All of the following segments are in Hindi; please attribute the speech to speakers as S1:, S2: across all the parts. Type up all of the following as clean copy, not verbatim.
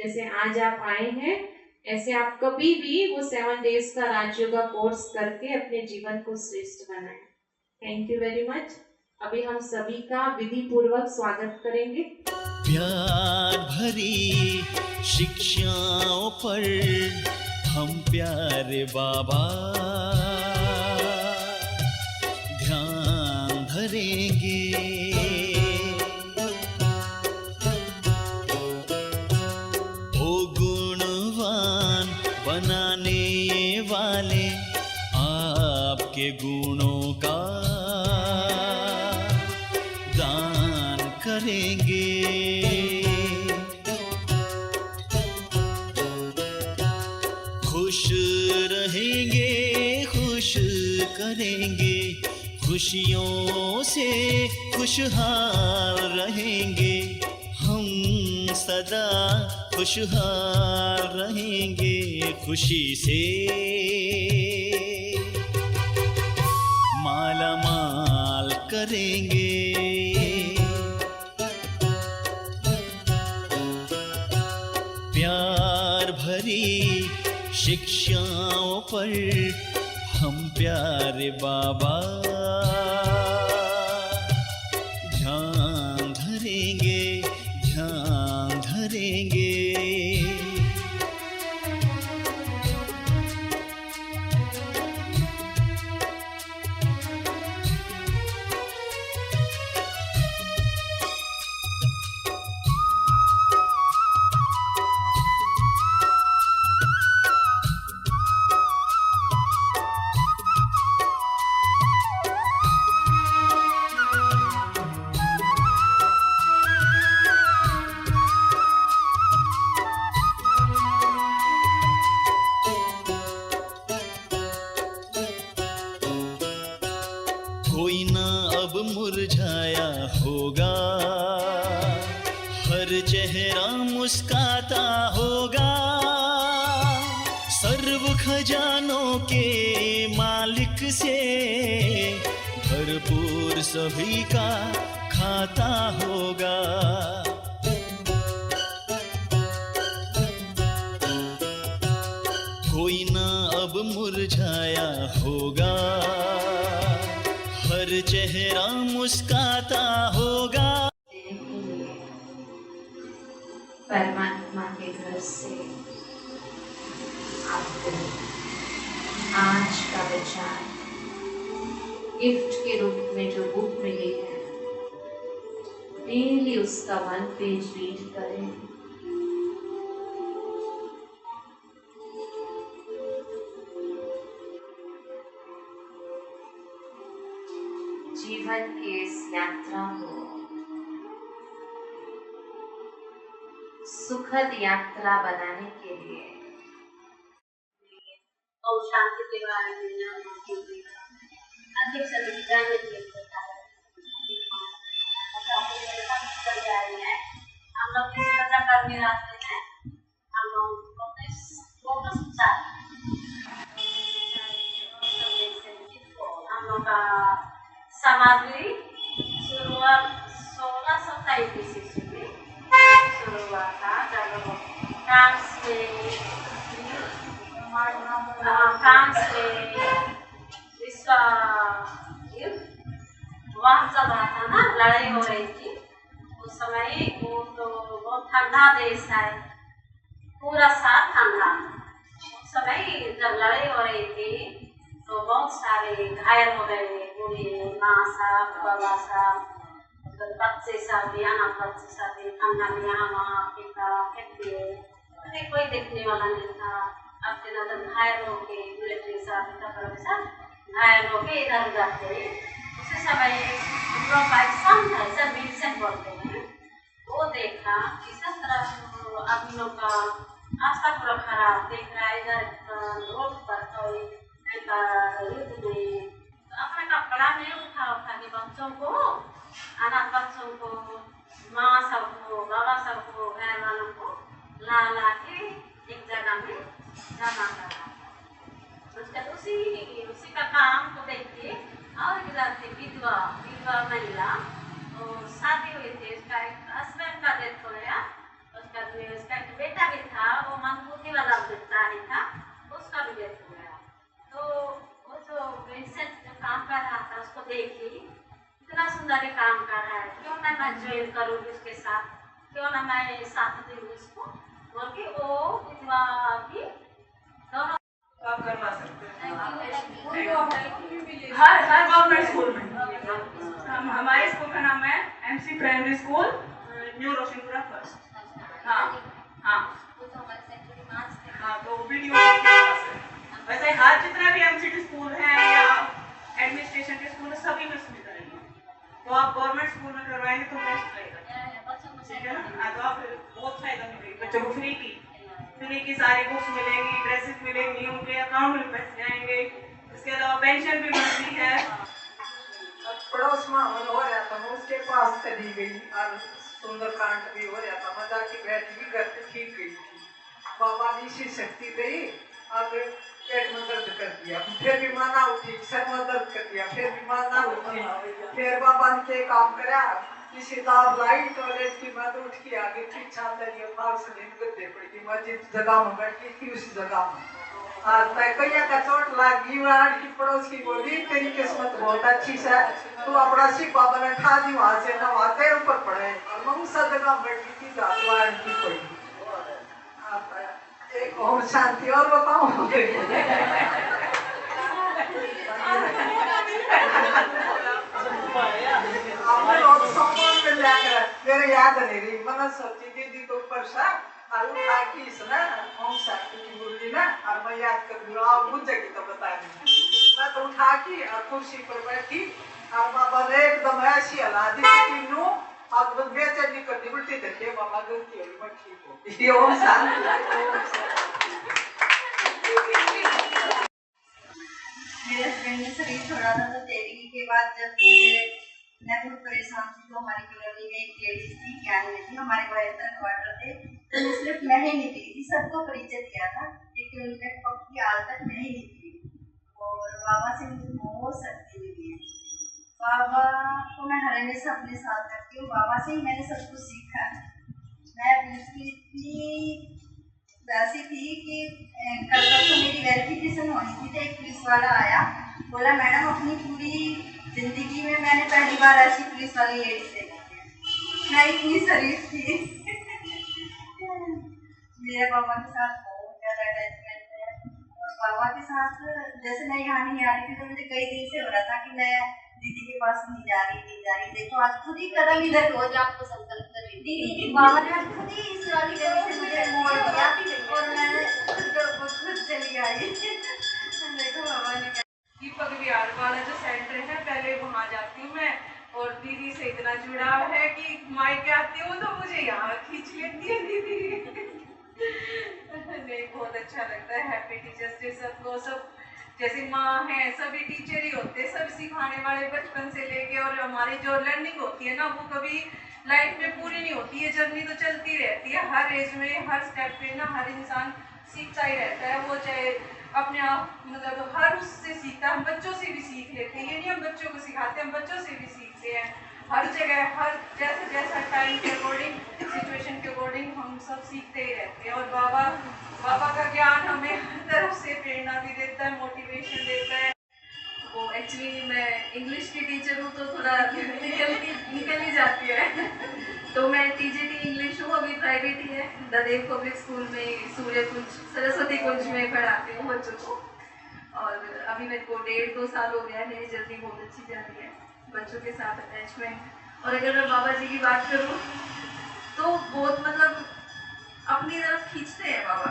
S1: जैसे आज आप आए हैं, ऐसे आप कभी भी वो 7 डेज का राजयोगा कोर्स करके अपने जीवन को श्रेष्ठ बनाएं। Thank you very much. अभी हम सभी का विधि पूर्वक स्वागत करेंगे।
S2: प्यार भरी शिक्षाओं पर हम प्यारे बाबा ध्यान धरेंगे। ओ गुणवान बनाने वाले आपके गुणों का दान करेंगे। खुश रहेंगे, खुश करेंगे, खुशियों से खुशहाल रहेंगे। हम सदा खुशहाल रहेंगे, खुशी से माला माल करेंगे। प्यार भरी शिक्षाओं पर हम प्यारे बाबा ध्यान धरेंगे, ध्यान धरेंगे। कोई ना अब मुरझाया होगा, हर चेहरा मुस्काता होगा। सर्व खजानों के मालिक से भरपूर सभी का खाता होगा। कोई ना अब मुरझाया होगा, हर चेहरा मुस्काता होगा।
S1: परमात्मा के घर से आपको आज का विचार गिफ्ट के रूप में जो बुक मिली है, डेली उसका 1 पेज रीड करें। जीवन की इस यात्रा को सुखद यात्रा बनाने के लिए
S3: और शांति के बारे में अधिक से अधिक जानने के लिए कर जा रही है। हम लोग किसी तरह करने आते हैं, हम लोग हम लोग का सामग्री शुरुआत 1633 ईस्वी में शुरू हुआ था, जब फ्रांस में विश्व युद्ध वहाँ चल रहा था ना, लड़ाई हो रही थी उस समय। वो तो बहुत ठंडा देश है, पूरा साल ठंडा। उस समय जब लड़ाई हो रही थी तो बहुत सारे घायल हो गए, बूढ़े माँ साहब, बाबा साहब, बच्चे सब, अनाथ बच्चे सब, ठंडा में यहाँ वहाँ कोई देखने वाला नहीं था। अब नजर घायल होके मिलिट्री साहब घायल होके इधर उधर थे। उसी समय विल्सन बोलते हैं, वो देखा कि सब तरफ आदमियों का आस्था पूरा खराब देख रहा है। इधर रोड पर युद्ध में अपने कपड़ा में उठा के बच्चों को, अनाथ बच्चों को, माँ सबको, बाबा सबको, घर वालों को ला के एक जगह में जमा करा। उसका उसी का काम को देख के और इधर थे विधवा महिला, तो शादी हुई थी, उसका एक हस्बैंड का डेथ हो गया, उसका एक बेटा भी सुंदर काम कर रहा है, क्यों ना मैं ज्वाइन करूँ उसके साथ, क्यों ना मैं साथ दूँ उसको, बोल के वो विधवा भी दोनों
S4: आप करवा सकते हैं।
S5: हर गवर्नमेंट स्कूल में हमारे स्कूल का नाम है MC primary school new Roshanpura first. हाँ हाँ हाँ, तो वीडियो वैसे हर जितना भी MCT स्कूल है या एडमिनिस्ट्रेशन के स्कूल है सभी में सुविधा है, तो आप गवर्नमेंट स्कूल में करवाएंगे तो बेस्ट रहेगा, ठीक है ना। तो आप बहुत फायदा मिलेगी बच्चों को, फ्री की सारी बुक्स मिलेंगी, ड्रेसेस मिलेंगी, उनके अकाउंट में पैसे आएंगे, इसके अलावा पेंशन भी मिलती है।
S4: पड़ोस में हमन हो रहा था, उसके पास चली गई और सुंदरकांड भी हो रहा था, मजा की बैठ भी घर पे ठीक गई थी। बाबा जी से शक्ति गई, अब पेट में दर्द कर दिया, फिर भी माना उठी, सर में दर्द कर दिया, फिर भी माना उठी, फिर बाबा ने के काम करा, किसी दाब लाई टॉयलेट की मत उठ के आगे फिर छाता लिया, फाल से नींद गद्दे पड़ी, मस्जिद जगह में बैठी थी उसी जगह में, और पैकैया का चोट लगी, वहां की पड़ोस की बोली तेरी किस्मत बहुत अच्छी है, तू अपना सिख बाबा ने ठा दी, वहां से ना वहां तेरे ऊपर पड़े, और मैं उस जगह बैठी थी जातवा की पड़ी। एक और शांति और बताओ मेरे याद नहीं रही, मैंने सोची दीदी तो ऊपर सा और उठा की इसने ओम शांति की बोली ना, और मैं याद कर दूँ आप मुझे की तो बता दी, मैं तो उठा की और कुर्सी पर बैठी और बाबा ने एकदम ऐसी हला दी कि नू और बस बेचैनी कर दी, उल्टी देखिए बाबा गलती होगी मैं ठीक हूँ, ये ओम शांति।
S6: मेरे हस्बैंड ने शरीर छोड़ा था तो डेली के बाद जब मैं बहुत परेशान थी, तो हमारी कॉलोनी में एक लेडीज थी, कैन में थी, हमारे बहत्तर क्वार्टर थे, तो मैं सिर्फ मैं ही निकली थी, सबको परिचय दिया था, लेकिन उनके पक्की आज तक मैं ही निकली, और बाबा से मुझे बहुत शक्ति मिली है। बाबा को मैं हमेशा अपने साथ रखती हूँ, बाबा से ही मैंने सब कुछ सीखा। मैं बिल्कुल इतनी वैसी थी कि कल तो मेरी वेरिफिकेशन होनी थी, तो एक पुलिस वाला आया, बोला मैडम अपनी पूरी जिंदगी में मैंने पहली बार ऐसी पुलिस वाली लेडीज देखी है, मैं इतनी शरीफ थी। मेरे बाबा के साथ बहुत ज़्यादा अटैचमेंट है, और बाबा के साथ जैसे मैं यहाँ नहीं आ रही थी तो मुझे कई दिन से हो रहा था कि मैं दीदी के पास नहीं जा रही, देखो आज खुद ही कदम इधर रोज आपको संकल्प कर रही दीदी, बाबा ने खुद ही इस वाली गली से मुझे मोड़ दिया और मैं खुद चली आई। देखो बाबा ने
S5: दीपक विहार वाला जो सेंटर है पहले वहाँ जाती हूँ मैं, और दीदी से इतना जुड़ाव है कि मायके आती हूँ तो मुझे यहाँ खींच लेती है दीदी। नहीं बहुत अच्छा लगता है, हैप्पी टीचर्स डे सबको, सब जैसे माँ है सभी टीचर ही होते हैं, सब सिखाने वाले बचपन से लेके, और हमारी जो लर्निंग होती है ना वो कभी लाइफ में पूरी नहीं होती है, जर्नी तो चलती रहती है, हर एज में हर स्टेप पे ना हर इंसान सीखता ही रहता है, वो चाहे अपने आप मतलब हर उससे सीखता है, हम बच्चों से भी सीख लेते हैं, ये नहीं हम बच्चों को सिखाते, हम बच्चों से भी सीखते हैं, हर जगह हर जैसा जैसा टाइम के अकॉर्डिंग सिचुएशन के अकॉर्डिंग हम सब सीखते ही रहते हैं, और बाबा का ज्ञान हमें हर तरफ से प्रेरणा भी देता है, मोटिवेशन देता है। वो एक्चुअली मैं इंग्लिश की टीचर हूँ तो थोड़ा निकल ही जाती है। तो मैं TGT इंग्लिश हूँ, अभी प्राइवेट ही है, ददेव पब्लिक स्कूल में सूर्य कुंज सरस्वती कुंज में पढ़ाती हूँ बच्चों को, और अभी मेरे को 1.5-2 साल हो गया है, मेरी जर्नी बहुत अच्छी जा रही है बच्चों के साथ अटैचमेंट। और अगर मैं बाबा जी की बात करूँ तो बहुत मतलब अपनी तरफ खींचते हैं बाबा,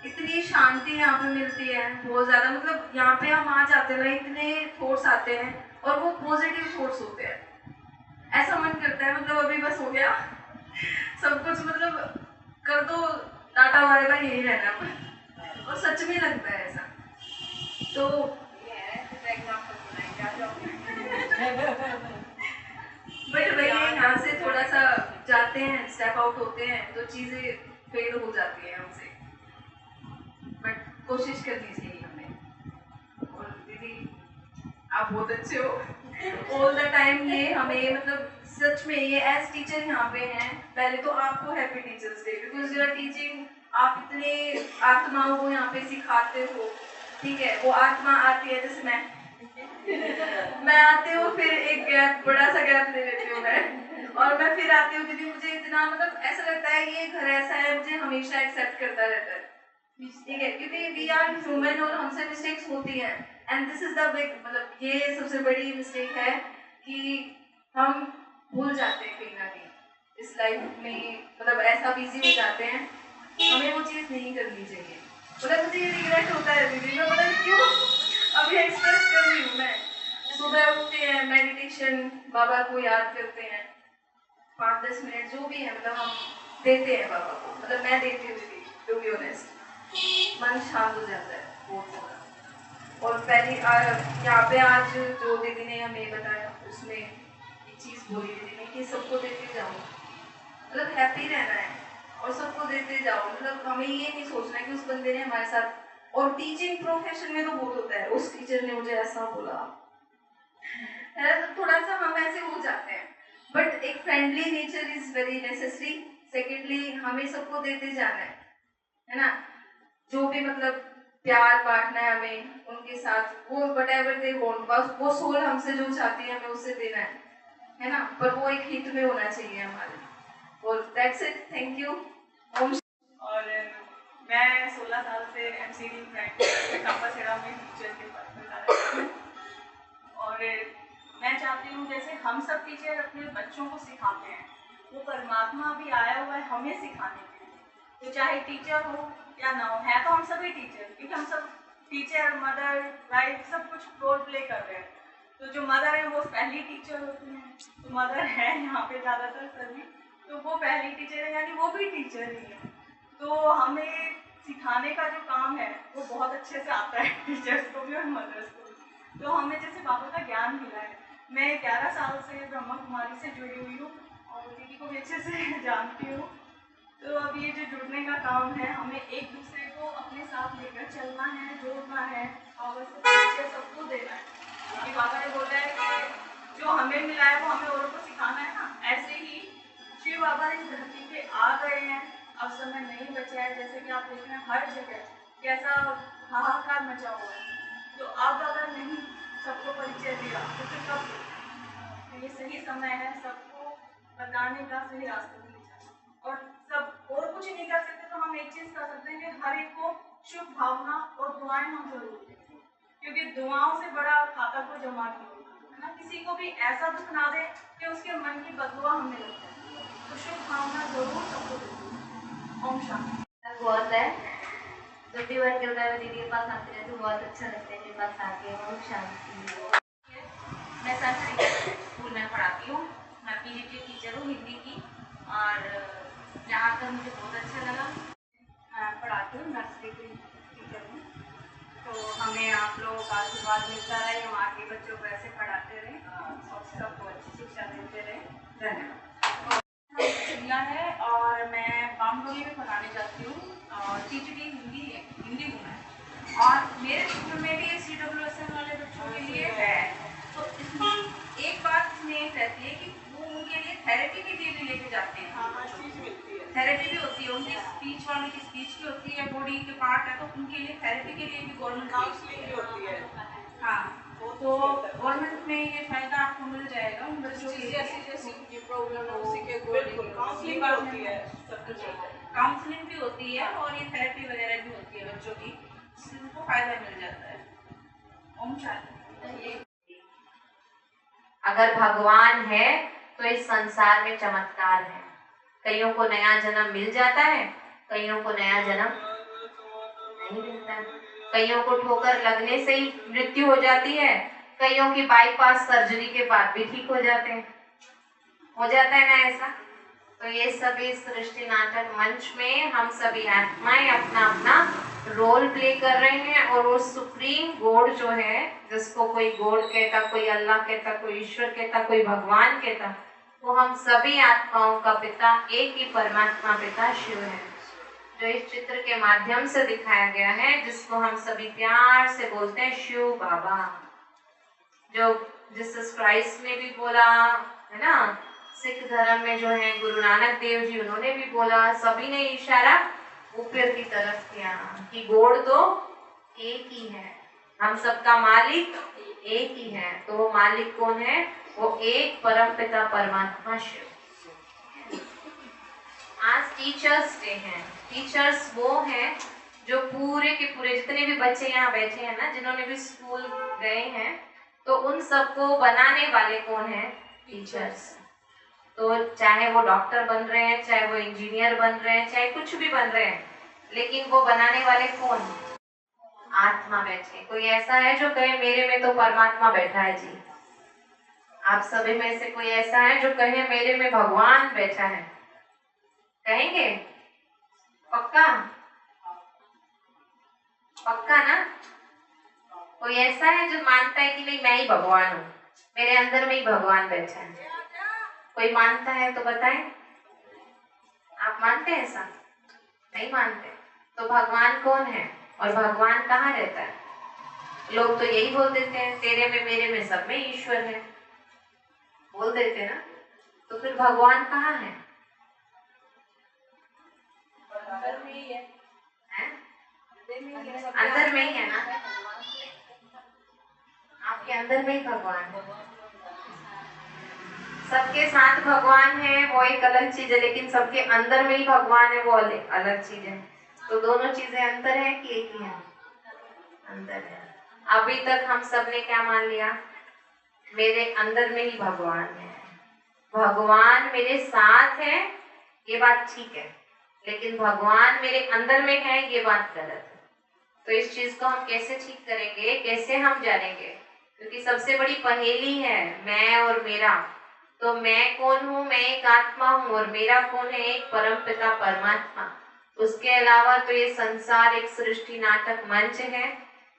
S5: इतनी शांति यहाँ पे मिलती है बहुत ज़्यादा, मतलब यहाँ पे हम आ जाते हैं ना इतने थॉट्स आते हैं और वो पॉजिटिव थॉट्स होते हैं, ऐसा मन करता है मतलब अभी बस हो गया सब कुछ, मतलब कर दो टाटा बाय बाय यही रहना, और सच में लगता है ऐसा। तो बट वही यहाँ से थोड़ा सा जाते हैं, स्टेप आउट होते हैं तो चीज़ें फेड हो जाती है हमसे, बट कोशिश करनी चाहिए हमें। और दीदी आप बहुत अच्छे हो ऑल द टाइम, ये हमें मतलब सच में ये एज टीचर यहाँ पे हैं, पहले तो आपको happy teachers day, because you are teaching, आप इतने आत्माओं को यहाँ पे सिखाते हो, ठीक है, वो आत्मा आती है जैसे मैं मैं आती हूँ, फिर एक गैप, बड़ा सा गैप ले लेती हूँ मैं, और मैं फिर आती हूँ क्योंकि मुझे इतना मतलब ऐसा लगता है ये घर ऐसा है, मुझे हमेशा एक्सेप्ट करता रहता है, ठीक है, क्योंकि वी आर ह्यूमन और हमसे मिस्टेक्स होती हैं, and this is the big, मतलब ये सबसे बड़ी मिस्टेक है कि हम भूल जाते हैं कहीं ना कहीं इस लाइफ में, मतलब ऐसा बिजी हो जाते हैं, हमें वो चीज़ नहीं करनी चाहिए। मतलब मुझे ये रिग्रेट होता है दीदी, मैं पता नहीं क्यों अभी एक्सप्रेस कर रही हूँ। मैं सुबह उठते हैं, मेडिटेशन, बाबा को याद करते हैं, 5-10 मिनट जो भी है, मतलब हम देते हैं बाबा को, मतलब मैं देती हूँ दीदी, टू बी ऑनेस्ट, मन शांत हो जाता है बहुत ज़्यादा। और पहले यहाँ पे आज जो दीदी ने हमें बताया, उसमें एक चीज़ बोली दीदी ने कि सबको देते जाओ, मतलब हैप्पी रहना है और सबको देते जाओ, मतलब हमें ये नहीं सोचना है कि उस बंदे ने हमारे साथ, और टीचिंग प्रोफेशन में तो बहुत होता है, उस टीचर ने मुझे ऐसा बोला है, तो थोड़ा सा हम ऐसे हो जाते हैं, बट एक friendly nature is very necessary. Secondly हमें सबको देते जाना है ना, जो भी मतलब प्यार बांटना है हमें उनके साथ, वो व्हाटएवर दे वांट, बस वो सोल हमसे जो चाहती है हमें उससे देना है ना, पर वो एक हित में होना चाहिए हमारे, और दैट्स इट, थैंक यू।
S7: और मैं 16 साल से एमसीडी कापासेड़ा में टीचर के पद पर कार्यरत हूँ, और मैं चाहती हूँ जैसे हम सब टीचर अपने बच्चों को सिखाते हैं, वो परमात्मा भी आया हुआ है हमें सिखाने के लिए, तो चाहे टीचर हो या ना हो, है तो हम सभी टीचर, क्योंकि हम सब टीचर, मदर, वाइफ सब कुछ रोल प्ले कर रहे हैं। तो जो मदर है वो पहली टीचर होती हैं, तो मदर है यहाँ पे ज़्यादातर सभी, तो वो पहली टीचर है, यानी वो भी टीचर ही है। तो हमें सिखाने का जो काम है वो बहुत अच्छे से आता है टीचर्स को भी और मदर्स को भी। तो हमें जैसे बाबा का ज्ञान मिला है, मैं 11 साल से ब्रह्मा कुमारी से जुड़ी हुई हूँ और दीदी को भी अच्छे से जानती हूँ। तो अब ये जो जुड़ने का काम है, हमें एक दूसरे को अपने साथ लेकर चलना है, जोड़ना है, बाबा से परिचय सबको देना है, क्योंकि बाबा ने बोला है कि जो हमें मिला है वो हमें औरों को सिखाना है ना। ऐसे ही शिव बाबा इस धरती पे आ गए हैं, अब समय नहीं बचा है, जैसे कि आप देख रहे हैं हर जगह कैसा हाहाकार मचा हुआ है, तो अब अगर नहीं सबको परिचय दिया तो फिर कब? तो ये सही समय है सबको बताने का, सही रास्ते पे ले जाना, और सब और कुछ नहीं कर सकते तो हम एक चीज़ कर सकते हैं कि हर एक को शुभ भावना और दुआएं हम जरूर दें, क्योंकि दुआओं से बड़ा खाता को जमा नहीं है ना, किसी को भी ऐसा दुख ना दे कि उसके मन की बदुआ हमें लग जाए, तो शुभ भावना जरूर सबको देती है। ओम शांति।
S8: बहुत है, जब भी मन करता है दीदी के पास आते हैं तो बहुत अच्छा लगता है, मेरे पास आके ओम शांति।
S9: मैं संस्कृत स्कूल में पढ़ाती हूँ, मैं पीजीटी टीचर हूँ हिंदी की, और यहाँ कर मुझे बहुत अच्छा लगा। मैं पढ़ाती हूँ, नर्सरी की टीचर हूँ, तो हमें आप लोगों का आशीर्वाद मिलता रहे, हम आगे बच्चों को ऐसे पढ़ाते रहें और सबको अच्छी शिक्षा देते रहें। धन्यवाद। शिमला है और मैं बामडोली में पढ़ाने जाती हूँ, और टीजीटी हिंदी हूँ मैं, और मेरे स्कूल में भी CWSM वाले बच्चों के लिए है, तो इसमें एक बात इसमें एक रहती है कि वो उनके लिए थेरेपी के लिए भी लेके जाते हैं।
S7: हाँ, चीज़ मिलती है,
S9: थेरेपी भी होती है उनकी, स्पीच वाले की स्पीच की होती है, बॉडी के पार्ट है, तो उनके लिए थेरेपी के लिए भी गवर्नमेंट
S7: काउंसलिंग भी होती है।
S9: हाँ, तो गवर्नमेंट में ये फायदा आपको मिल जाएगा उन बच्चों के लिए।
S7: जैसी की प्रॉब्लम है उसी के बिल्कुल काउंसलिंग भी होती है, सब कुछ होता है,
S9: काउंसलिंग भी होती है और ये थेरेपी वगैरह भी होती है बच्चों की, इससे उनको फायदा मिल जाता है। ओम शांति।
S1: अगर भगवान है तो इस संसार में चमत्कार है। कईयों को नया जन्म मिल जाता है, कईयों को नया जन्म नहीं मिलता है, कईयों को ठोकर लगने से ही मृत्यु हो जाती है, कईयों की बाईपास सर्जरी के बाद भी ठीक हो जाते हैं, हो जाता है ना ऐसा। तो ये सभी सृष्टि नाटक मंच में हम सभी आत्माएं अपना अपना रोल प्ले कर रहे हैं, और वो सुप्रीम गॉड जो है, जिसको कोई गॉड कहता, कोई अल्लाह कहता, कोई ईश्वर कहता, कोई भगवान कहता, वो हम सभी आत्माओं का पिता, एक ही परमात्मा पिता शिव है, जो इस चित्र के माध्यम से दिखाया गया है, जिसको हम सभी प्यार से बोलते हैं शिव बाबा। जो जीसस क्राइस्ट ने भी बोला है ना, सिख धर्म में जो है गुरु नानक देव जी, उन्होंने भी बोला, सभी ने इशारा ऊपर की तरफ किया कि गॉड तो एक ही है, हम सबका मालिक एक ही है। तो वो मालिक कौन है? वो एक परम पिता परमात्मा शिव। आज टीचर्स डे है। टीचर्स वो हैं जो पूरे के पूरे जितने भी बच्चे यहाँ बैठे हैं ना, जिन्होंने भी स्कूल गए हैं, तो उन सबको बनाने वाले कौन है? टीचर्स। तो चाहे वो डॉक्टर बन रहे हैं, चाहे वो इंजीनियर बन रहे हैं, चाहे कुछ भी बन रहे हैं, लेकिन वो बनाने वाले कौन? आत्मा बैठे। कोई ऐसा है जो कहे मेरे में तो परमात्मा बैठा है जी? आप सभी में से कोई ऐसा है जो कहे मेरे में भगवान बैठा है? कहेंगे? पक्का? पक्का ना? कोई ऐसा है जो मानता है कि नहीं मैं ही भगवान हूँ, मेरे अंदर में ही भगवान बैठा है? कोई मानता है तो बताएं। आप मानते हैं ऐसा? नहीं मानते। तो भगवान कौन है और भगवान कहाँ रहता है? लोग तो यही बोल देते हैं तेरे में मेरे में सब में ईश्वर है, बोल देते हैं ना। तो फिर भगवान कहाँ है?
S5: अंदर में ही है।
S1: अंदर में ही है ना? आपके अंदर में ही भगवान है। सबके साथ भगवान है वो एक अलग चीज है, लेकिन सबके अंदर में ही भगवान है वो अलग चीज है। तो दोनों चीजें अंतर है कि एक ही है? अंतर है। अभी तक हम सब ने क्या मान लिया? मेरे अंदर में ही भगवान है, भगवान मेरे साथ है, ये बात ठीक है, लेकिन भगवान मेरे अंदर में है ये बात गलत है। तो इस चीज को हम कैसे ठीक करेंगे, कैसे हम जानेंगे? क्योंकि सबसे बड़ी पहेली है मैं और मेरा। तो मैं कौन हूँ? मैं एक आत्मा हूँ, और मेरा कौन है? एक परम पिता परमात्मा। उसके अलावा तो ये संसार एक सृष्टि नाटक मंच है।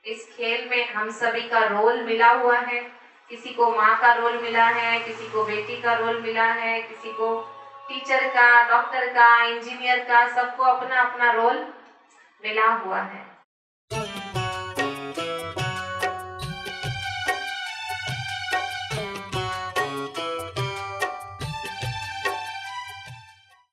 S1: इस खेल में हम सभी का रोल मिला हुआ है। किसी को माँ का रोल मिला है, किसी को बेटी का रोल मिला है, किसी को टीचर का, डॉक्टर का, इंजीनियर का, सबको अपना अपना रोल मिला हुआ है।